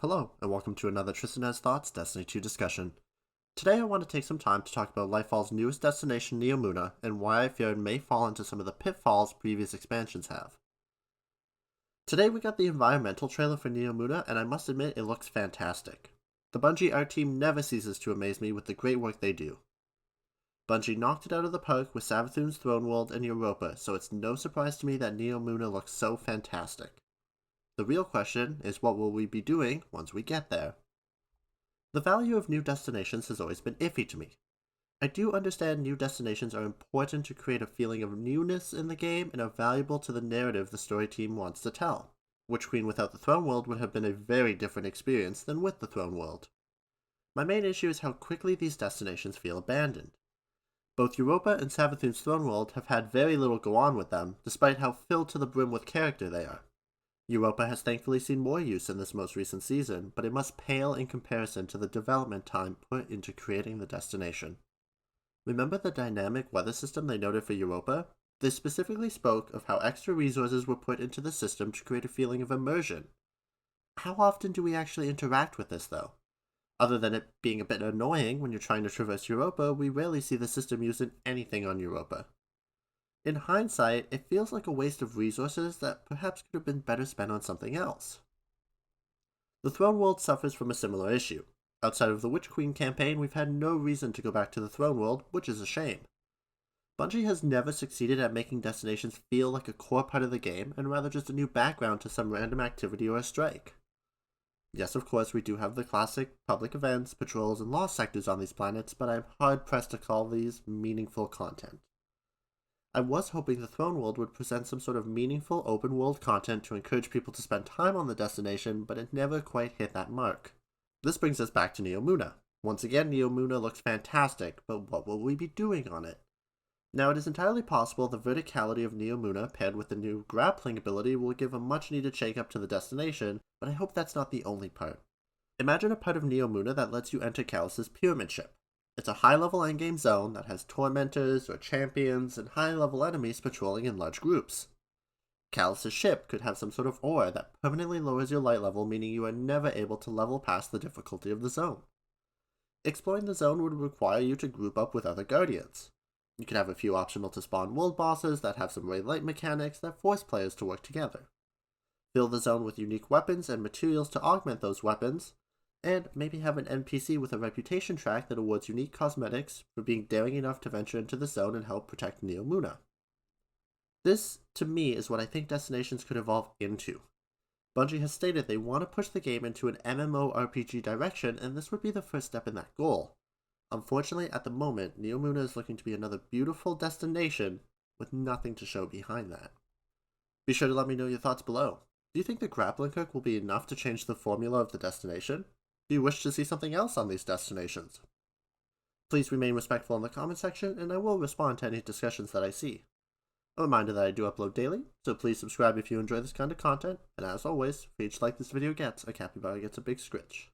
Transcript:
Hello, and welcome to another Tristan Has Thoughts Destiny 2 discussion. Today I want to take some time to talk about Lightfall's newest destination, Neomuna, and why I fear it may fall into some of the pitfalls previous expansions have. Today we got the environmental trailer for Neomuna, and I must admit it looks fantastic. The Bungie art team never ceases to amaze me with the great work they do. Bungie knocked it out of the park with Savathûn's Throne World and Europa, so it's no surprise to me that Neomuna looks so fantastic. The real question is, what will we be doing once we get there? The value of new destinations has always been iffy to me. I do understand new destinations are important to create a feeling of newness in the game and are valuable to the narrative the story team wants to tell. Witch Queen without the Throne World would have been a very different experience than with the Throne World. My main issue is how quickly these destinations feel abandoned. Both Europa and Savathûn's Throne World have had very little go on with them, despite how filled to the brim with character they are. Europa has thankfully seen more use in this most recent season, but it must pale in comparison to the development time put into creating the destination. Remember the dynamic weather system they noted for Europa? They specifically spoke of how extra resources were put into the system to create a feeling of immersion. How often do we actually interact with this, though? Other than it being a bit annoying when you're trying to traverse Europa, we rarely see the system used in anything on Europa. In hindsight, it feels like a waste of resources that perhaps could have been better spent on something else. The Throne World suffers from a similar issue. Outside of the Witch Queen campaign, we've had no reason to go back to the Throne World, which is a shame. Bungie has never succeeded at making destinations feel like a core part of the game, and rather just a new background to some random activity or a strike. Yes, of course, we do have the classic public events, patrols, and lost sectors on these planets, but I'm hard-pressed to call these meaningful content. I was hoping the Throne World would present some sort of meaningful open-world content to encourage people to spend time on the destination, but it never quite hit that mark. This brings us back to Neomuna. Once again, Neomuna looks fantastic, but what will we be doing on it? Now, it is entirely possible the verticality of Neomuna paired with the new grappling ability will give a much-needed shake-up to the destination, but I hope that's not the only part. Imagine a part of Neomuna that lets you enter Calus's pyramid ship. It's a high-level endgame zone that has tormentors or champions and high-level enemies patrolling in large groups. Calus's ship could have some sort of ore that permanently lowers your light level, meaning you are never able to level past the difficulty of the zone. Exploring the zone would require you to group up with other guardians. You could have a few optional to spawn world bosses that have some ray light mechanics that force players to work together. Fill the zone with unique weapons and materials to augment those weapons, and maybe have an NPC with a reputation track that awards unique cosmetics for being daring enough to venture into the zone and help protect Neomuna. This, to me, is what I think destinations could evolve into. Bungie has stated they want to push the game into an MMORPG direction, and this would be the first step in that goal. Unfortunately, at the moment, Neomuna is looking to be another beautiful destination with nothing to show behind that. Be sure to let me know your thoughts below. Do you think the grappling hook will be enough to change the formula of the destination? Do you wish to see something else on these destinations? Please remain respectful in the comment section, and I will respond to any discussions that I see. A reminder that I do upload daily, so please subscribe if you enjoy this kind of content, and as always, for each like this video gets, a capybara gets a big scritch.